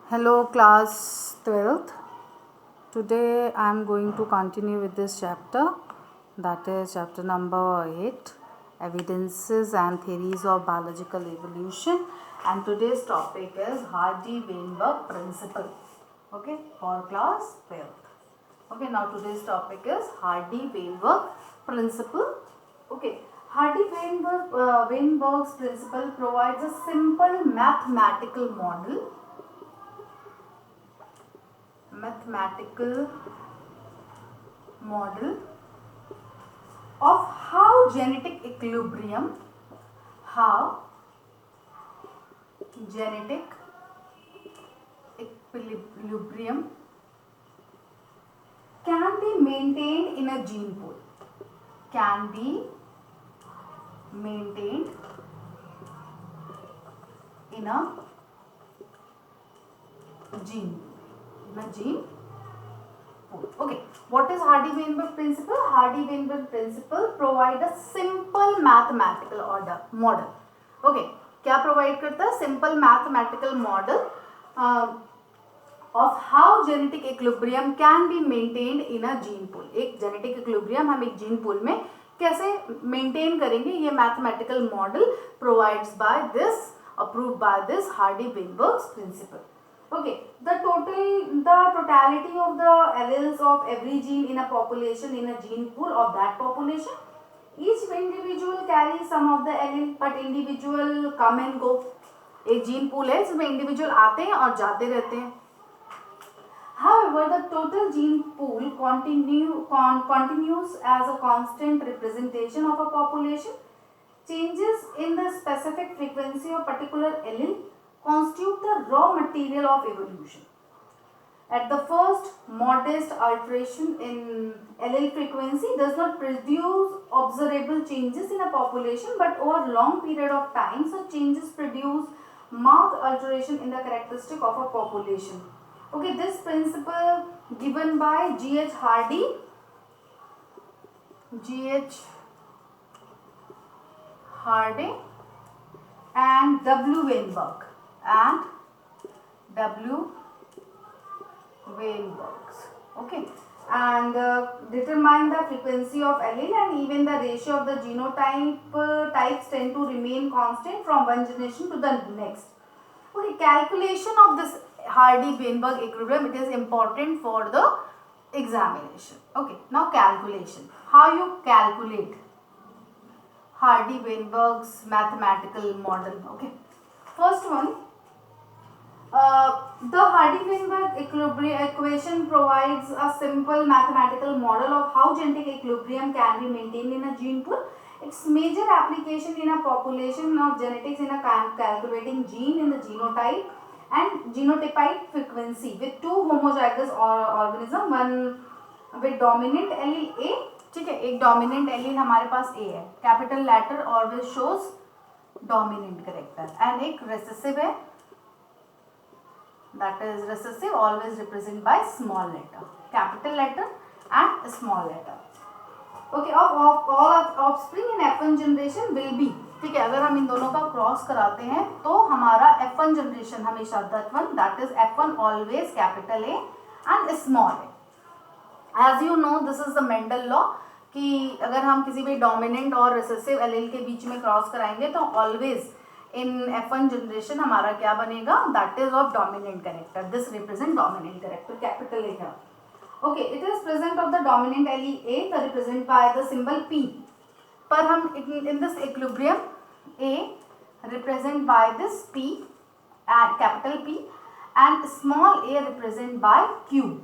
Hello, class 12th. Today I am going to continue with this chapter, that is chapter number 8, Evidences and Theories of Biological Evolution, and today's topic is Hardy-Weinberg Principle. Okay, for class 12th. Okay, now today's topic is Hardy-Weinberg Principle. Okay, Hardy-Weinberg's principle provides a simple mathematical model of how genetic equilibrium can be maintained in a gene pool. Can be maintained in a gene pool. Okay, what is Hardy-Weinberg principle? Hardy-Weinberg principle provide a simple mathematical model. Okay, क्या provide करता है? Simple mathematical model of how genetic equilibrium can be maintained in a gene pool. एक genetic equilibrium हम एक gene pool में कैसे maintain करेंगे? ये mathematical model provides by this, approved by this Hardy-Weinberg's principle. Okay, the totality of the alleles of every gene in a population, in a gene pool of that population, each individual carries some of the allele, but individual come and go. एक gene pool है जिसमें individual आते हैं और जाते रहते हैं. However, the total gene pool continues as a constant representation of a population. Changes in the specific frequency of particular allele constitute the raw material of evolution. At the first, modest alteration in allele frequency does not produce observable changes in a population, but over long period of time, such changes produce marked alteration in the characteristic of a population. Okay, this principle given by G.H. Hardy and W. Weinberg. Okay, and determine the frequency of allele, and even the ratio of the genotype types tend to remain constant from one generation to the next. Okay, calculation of this Hardy-Weinberg equilibrium, it is important for the examination. Okay, now calculation. How you calculate Hardy-Weinberg's mathematical model? Okay, first one, the Hardy-Weinberg equation provides a simple mathematical model of how genetic equilibrium can be maintained in a gene pool. Its major application in a population of genetics in a calculating gene in the genotype and genotyped frequency with two homozygous organism, one with dominant allele A. ठीक है, एक dominant allele हमारे पास A है, capital letter always shows dominant character, and एक recessive है, that is recessive always represented by small letter, capital letter and small letter. Okay, of all offspring in F1 generation will be, ठीक है, अगर हम इन दोनों का cross कराते हैं तो हमारा F1 जनरेशन हमेशा that is F1 always capital A and small a. As you know, this is the Mendel law कि अगर हम किसी भी डोमिनेंट और रिसेसिव एलील के बीच में क्रॉस कराएंगे तो ऑलवेज इन F1 जनरेशन हमारा क्या बनेगा? That is of dominant character. This represent dominant character, capital A है. Okay, it is present of the dominant allele A, represented by the symbol P. पर हम in this equilibrium A represented by this P and capital P, and small a represented by Q.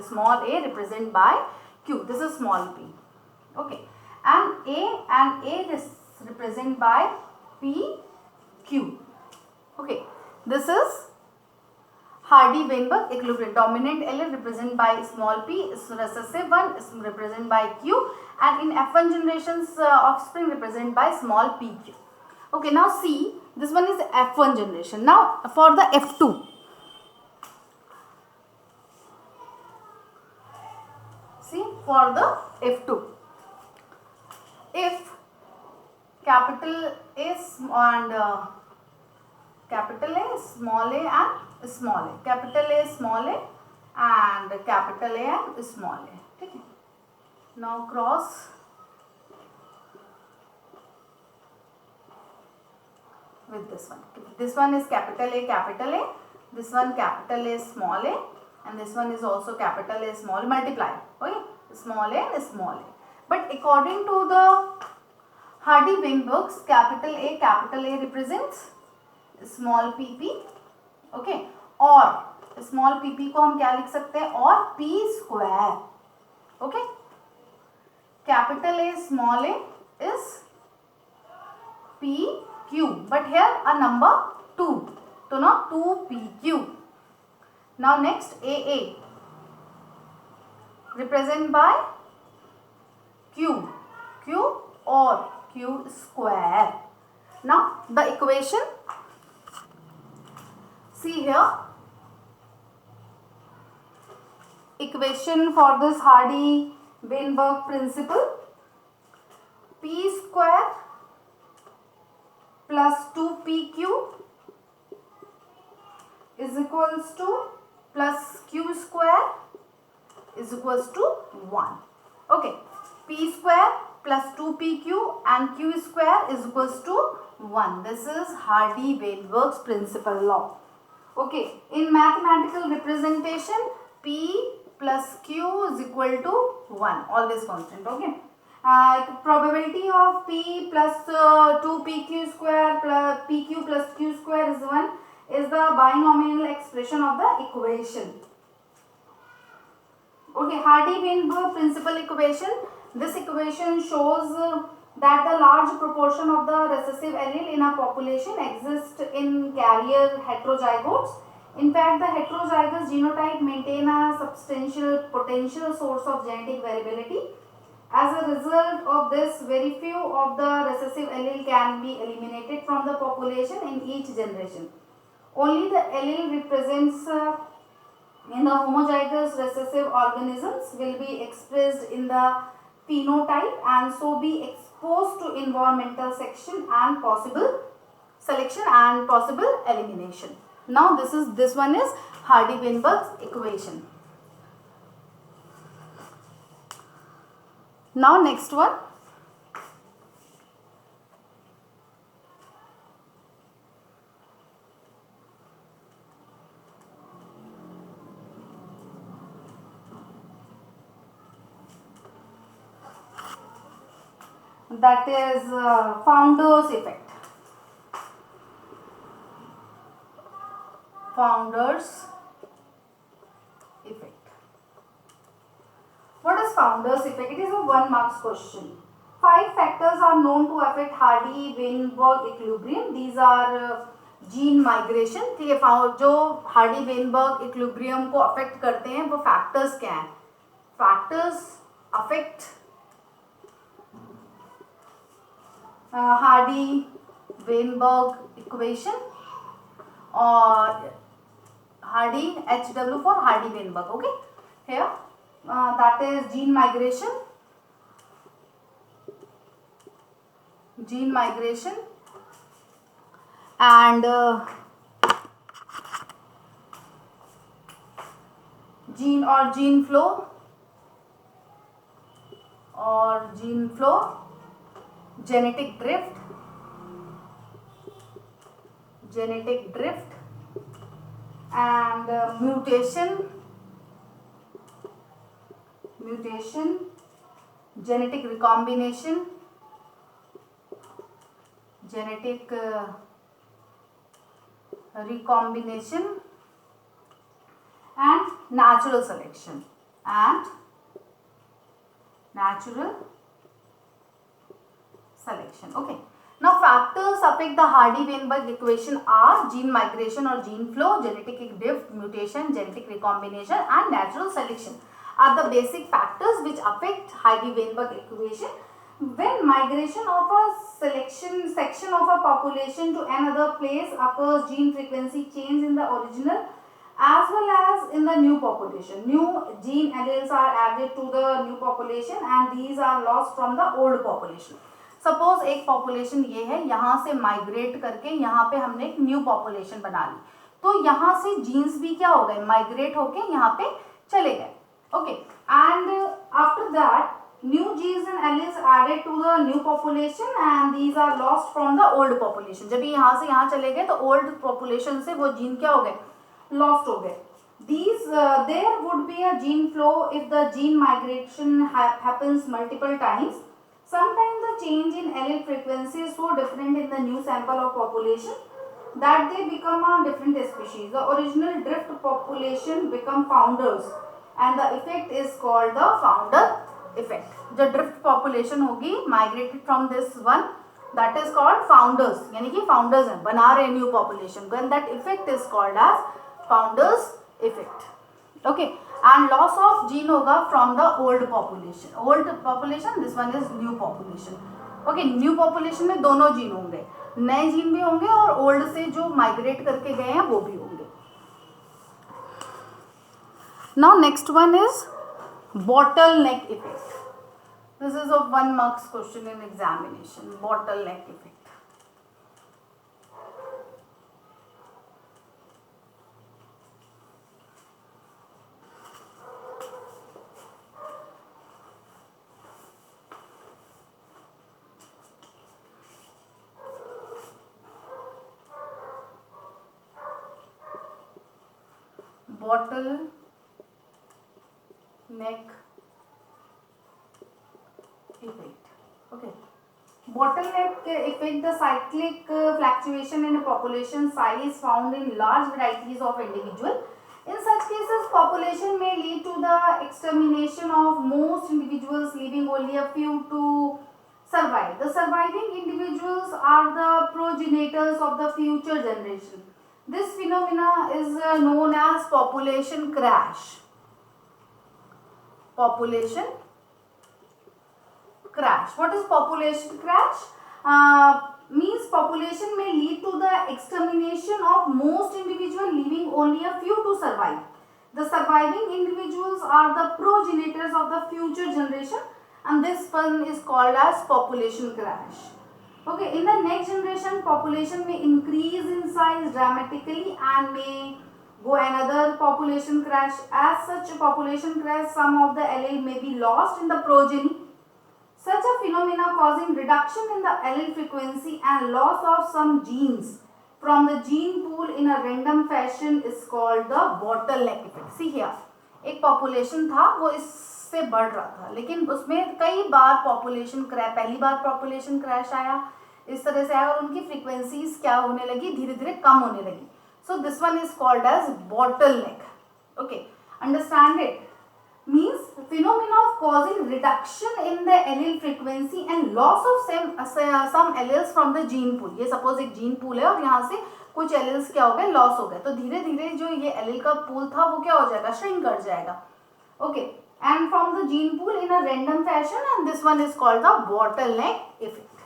Small a represented by Q. This is small p. Okay, and A is represented by P Q. Okay, this is Hardy-Weinberg equilibrium. Dominant allele represented by small p, recessive one is represented by Q, and in F1 generations offspring represented by small pq. Okay, now see, this one is F1 generation. Now for the F2, see, for the F2, if capital A and capital A, small a and small a, capital a small a and capital a and small a, ठीक है. Now cross with this one. This one is capital A, this one capital A, small a, and this one is also capital A, small, multiply, okay, small a and small a. But according to the Hardy-Weinberg's, capital A represents small pp, okay, और small pp को हम क्या लिख सकते हैं, और p square, okay, capital A small a is p q, but here a number 2, so now 2pq. Now next AA represent by q or q square. Now the equation, see here, equation for this Hardy-Weinberg principle, p square plus 2pq is equals to plus q square is equals to 1. Okay, p square plus 2pq and q square is equals to 1. This is Hardy-Weinberg's principal law. Okay, in mathematical representation, p plus q is equal to 1, always constant. Okay. Probability of p plus 2pq square plus pq plus q square is 1 is the binomial expression of the equation. Okay, Hardy-Weinberg principal equation. This equation shows that the large proportion of the recessive allele in a population exists in carrier heterozygotes. In fact, the heterozygous genotype maintain a substantial potential source of genetic variability. As a result of this, very few of the recessive allele can be eliminated from the population in each generation. Only the allele represents in the homozygous recessive organisms will be expressed in the phenotype and so be exposed to environmental selection and possible elimination. Now this one is Hardy-Weinberg's equation. Now next one, that is founder's effect. Founder's effect. What is founder's effect? It is a 1 marks question. 5 factors are known to affect Hardy-Weinberg equilibrium. These are gene migration, ठीक है, जो Hardy-Weinberg equilibrium को affect करते हैं वो factors क्या हैं? Factors affect Hardy-Weinberg equation और Hardy HW for Hardy-Weinberg. Okay, here that is gene migration and gene flow genetic drift and mutation, genetic recombination, and natural selection Okay, now factors affect the Hardy-Weinberg equation are gene migration or gene flow, genetic drift, mutation, genetic recombination and natural selection are the basic factors which affect Hardy-Weinberg equation. When migration of a section of a population to another place occurs, gene frequency change in the original as well as in the new population. New gene alleles are added to the new population and these are lost from the old population. Suppose एक population ये है, यहाँ से migrate करके यहाँ पे हमने एक न्यू पॉपुलेशन बना ली, तो यहाँ से जीन्स भी क्या हो गए, माइग्रेट होके यहाँ पे चले गए. Okay, and after that new genes and alleles added to the new population and these are lost from the old population. जब ये यहाँ से यहाँ चले गए तो old population से वो जीन क्या हो गए, lost हो गए. These there would be a gene flow if the gene migration happens multiple times. Sometimes the change in allele frequency is so different in the new sample of population that they become a different species. The original drift population become founders and the effect is called the founder effect. जो drift population होगी migrated from this one, that is called founders, यानी कि founders हैं, बना रहे new population को, and that effect is called as founders effect. Okay, and loss of gene होगा from the old population, this one is new population. Okay, new population में दोनों gene होंगे, नए जीन भी होंगे और ओल्ड से जो माइग्रेट करके गए हैं वो भी होंगे. Now next one is bottleneck effect. This is a 1 marks question in examination. Bottleneck effect. Bottleneck effect. Okay, bottleneck effect, the cyclic fluctuation in a population size found in large varieties of individual. In such cases, population may lead to the extermination of most individuals, leaving only a few to survive. The surviving individuals are the progenitors of the future generation. This phenomena is known as population crash. Population crash. What is population crash? Means population may lead to the extermination of most individuals, leaving only a few to survive. The surviving individuals are the progenitors of the future generation, and this one is called as population crash. Okay, in the next generation, population may increase in size dramatically and may go another population crash. As such a population crash, some of the allele may be lost in the progeny. Such a phenomena causing reduction in the allele frequency and loss of some genes from the gene pool in a random fashion is called the bottleneck effect. See here, एक population था वो इससे बढ़ रहा था, लेकिन उसमें कई बार population crash, पहली बार population crash आया, इस तरह से आया और उनकी frequencies क्या होने लगी, धीरे धीरे कम होने लगी. So this one is called as bottleneck. Okay, understand it? Means phenomena of causing reduction in the allele frequency and loss of some alleles from the gene pool. ये suppose एक gene pool है और यहाँ से कुछ alleles क्या हो गए, loss हो गए, तो धीरे धीरे जो ये allele का pool था वो क्या हो जाएगा, shrink कर जाएगा. Okay, and from the gene pool in a random fashion, and this one is called the bottleneck effect.